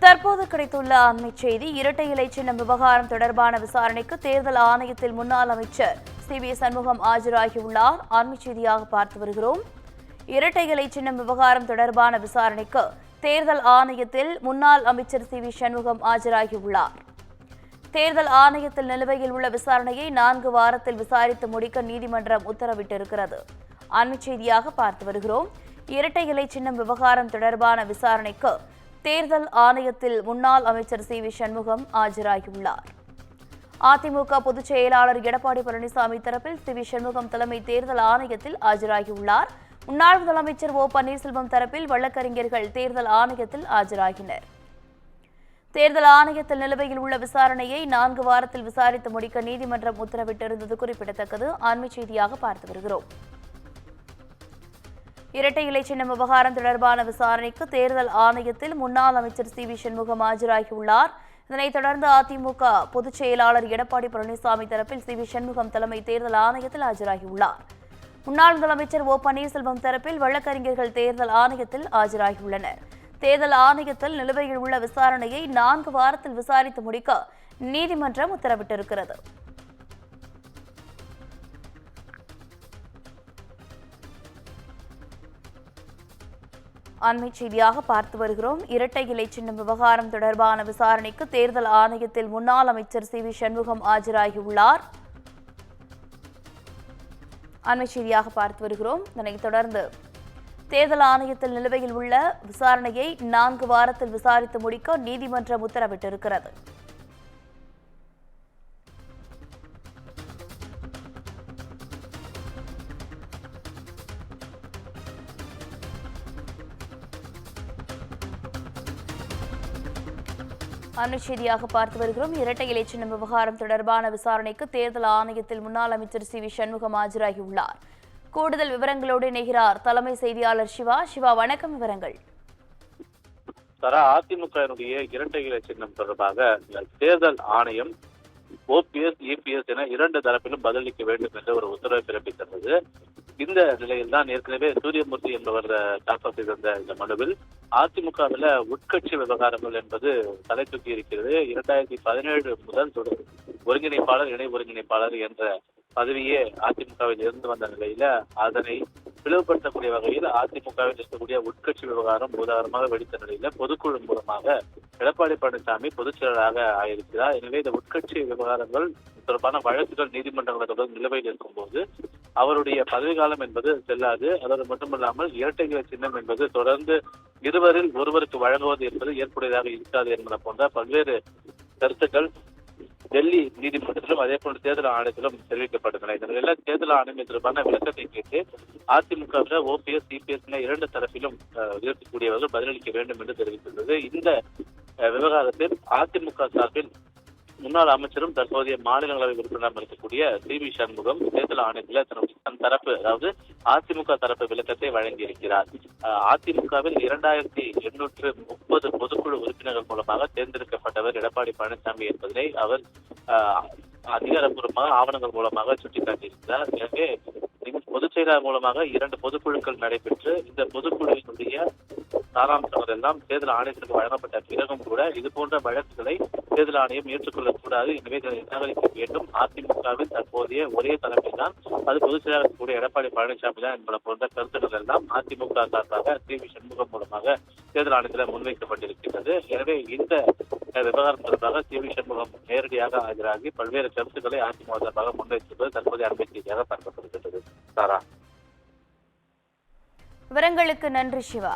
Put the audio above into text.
தற்போது கிடைத்துள்ள அண்மை செய்தி. இரட்டை இலை சின்னம் விவகாரம் தொடர்பான விசாரணைக்கு தேர்தல் ஆணையத்தில் முன்னாள் அமைச்சர் சி.வி. சண்முகம் ஆஜராகியுள்ளார். அண்மை செய்தியாக பார்த்து வருகிறோம். இரட்டை இலை சின்னம் விவகாரம் தொடர்பான விசாரணைக்கு தேர்தல் ஆணையத்தில் முன்னாள் அமைச்சர் சி.வி. சண்முகம் ஆஜராகியுள்ளார். தேர்தல் ஆணையத்தில் நிலுவையில் உள்ள விசாரணையை 4 வாரத்தில் விசாரித்து முடிக்க நீதிமன்றம் உத்தரவிட்டிருக்கிறது. அண்மை செய்தியாக பார்த்து வருகிறோம். இரட்டை இலை சின்னம் விவகாரம் தொடர்பான விசாரணைக்கு தேர்தல் ஆணையத்தில் முன்னாள் அமைச்சர் சி.வி. சண்முகம் ஆஜராகியுள்ளார். அதிமுக பொதுச் செயலாளர் எடப்பாடி பழனிசாமி தரப்பில் சி.வி. சண்முகம் தலைமை தேர்தல் ஆணையத்தில் ஆஜராகியுள்ளார். முன்னாள் முதலமைச்சர் ஓ பன்னீர்செல்வம் தரப்பில் வழக்கறிஞர்கள் தேர்தல் ஆணையத்தில் ஆஜராகினர். தேர்தல் ஆணையத்தில் நிலுவையில் உள்ள விசாரணையை 4 வாரத்தில் விசாரித்து முடிக்க நீதிமன்றம் உத்தரவிட்டிருந்தது குறிப்பிடத்தக்கது. அண்மை செய்தியாக பார்த்து வருகிறோம். இரட்டை இலை சின்னம் விவகாரம் தொடர்பான விசாரணைக்கு தேர்தல் ஆணையத்தில் முன்னாள் அமைச்சர் சி.வி. சண்முகம் ஆஜராகியுள்ளார். இதனைத் தொடர்ந்து அதிமுக பொதுச் செயலாளர் எடப்பாடி பழனிசாமி தரப்பில் சி.வி. சண்முகம் தலைமை தேர்தல் ஆணையத்தில் ஆஜராகியுள்ளார். முன்னாள் முதலமைச்சர் ஓ பன்னீர்செல்வம் தரப்பில் வழக்கறிஞர்கள் தேர்தல் ஆணையத்தில் ஆஜராகியுள்ளனர். தேர்தல் ஆணையத்தில் நிலுவையில் உள்ள விசாரணையை 4 வாரத்தில் விசாரித்து முடிக்க நீதிமன்றம் உத்தரவிட்டிருக்கிறது. அண்மை செய்தியாக பார்த்து வருகிறோம். இரட்டை இலை சின்னம் விவகாரம் தொடர்பான விசாரணைக்கு தேர்தல் ஆணையத்தில் முன்னாள் அமைச்சர் சி.வி. சண்முகம் ஆஜராகியுள்ளார். அண்மை செய்தியாக பார்த்து வருகிறோம். இதனைத் தொடர்ந்து தேர்தல் ஆணையத்தில் நிலுவையில் உள்ள விசாரணையை 4 வாரத்தில் விசாரித்து முடிக்க நீதிமன்றம் உத்தரவிட்டிருக்கிறது. அண்மை செய்தியாக பார்த்து வருகிறோம். இரட்டை இலை சின்னம் விவகாரம் தொடர்பான விசாரணைக்கு தேர்தல் ஆணையத்தில் முன்னாள் அமைச்சர் சி.வி. சண்முகம் ஆஜராகியுள்ளார். கூடுதல் விவரங்களோடு இணைகிறார் தலைமை செய்தியாளர் சிவா. சிவா, வணக்கம். விவரங்கள். அதிமுகவினுடைய இரட்டை இலை சின்னம் தொடர்பாக தேர்தல் ஆணையம் ஓபிஎஸ், இபிஎஸ் என 2 தரப்பிலும் பதிலளிக்க வேண்டும் என்று ஒரு உத்தரவை பிறப்பித்திருந்தது. இந்த நிலையில் தான் ஏற்கனவே சூரியமூர்த்தி என்பவர் தாக்கல் செய்திருந்த இந்த மனுவில் அதிமுகவில் உட்கட்சி விவகாரங்கள் என்பது தலை தூக்கி இருக்கிறது. 2017 முதல் ஒருங்கிணைப்பாளர், இணை ஒருங்கிணைப்பாளர் என்ற பதவியே அதிமுகவில் இருந்து வந்த நிலையில அதனை பிளவுபடுத்தக்கூடிய வகையில் அதிமுகவில் இருக்கக்கூடிய உட்கட்சி விவகாரம் உதாரணமாக வெடித்த நிலையில பொதுக்குழு மூலமாக எடப்பாடி பழனிசாமி பொதுச் செயலராக ஆயிருக்கிறார். எனவே இந்த உட்கட்சி விவகாரங்கள் தொடர்பான வழக்குகள் நீதிமன்றங்களை தொடர்ந்து நிலுவையில் இருக்கும்போது அவருடைய பதவிக்காலம் என்பது செல்லாது. அதோடு மட்டுமல்லாமல் இரட்டை இலை சின்னம் என்பது தொடர்ந்து இருவரில் ஒருவருக்கு வழங்குவது என்பது ஏற்புடையதாக இருக்காது என்பன போன்ற பல்வேறு கருத்துக்கள் டெல்லி நீதிமன்றத்திலும் அதே போன்ற தேர்தல் ஆணையத்திலும் தெரிவிக்கப்பட்டன. இதனால் தேர்தல் ஆணையம் தொடர்பான விளக்கத்தை கேட்டு அதிமுகவில் ஓபிஎஸ், சிபிஎஸ் என 2 தரப்பிலும் இருக்கக்கூடியவர்கள் பதிலளிக்க வேண்டும் என்று தெரிவித்திருந்தது. இந்த விவகாரத்தில் அதிமுக சார்பில் முன்னாள் அமைச்சரும் தற்போதைய மாநிலங்களவை உறுப்பினராக இருக்கக்கூடிய சி.வி. சண்முகம் தேர்தல் ஆணையத்தில் தன் தரப்பு, அதாவது அதிமுக தரப்பு விளக்கத்தை வழங்கியிருக்கிறார். அதிமுகவில் 2830 பொதுக்குழு உறுப்பினர்கள் மூலமாக தேர்ந்தெடுக்கப்பட்டவர் எடப்பாடி பழனிசாமி என்பதனை அவர் அதிகாரப்பூர்வமாக ஆவணங்கள் மூலமாக சுட்டிக்காட்டியிருக்கிறார். எனவே பொதுச் செயலாளர் மூலமாக 2 பொதுக்குழுக்கள் நடைபெற்று இந்த பொதுக்குழுவினுடைய சாராம்சங்கள் எல்லாம் தேர்தல் ஆணையத்திற்கு வழங்கப்பட்ட பிறகும் கூட இது போன்ற வழக்குகளை தேர்தல் ஆணையம் ஏற்றுக்கொள்ளக்கூடாது. எனவே இதனை நிராகரிக்க வேண்டும். அதிமுகவில் தற்போதைய ஒரே தலைமை தான், அது பொதுச் செயலாளர் கூடிய எடப்பாடி பழனிசாமி தான் என்பன போன்ற கருத்துக்கள் எல்லாம் அதிமுக சார்பாக சி.வி. சண்முகம் மூலமாக தேர்தல் ஆணையத்தில் முன்வைக்கப்பட்டிருக்கிறது. எனவே இந்த விவகாரம் தொடர்பாக சி.வி. சண்முகம் நேரடியாக ஆஜராகி பல்வேறு கருத்துக்களை அதிமுக சார்பாக முன்வைத்திருப்பது தற்போதைய அண்மை செய்தியாக பார்க்கப்படுகின்றது. விவரங்களுக்கு நன்றி சிவா.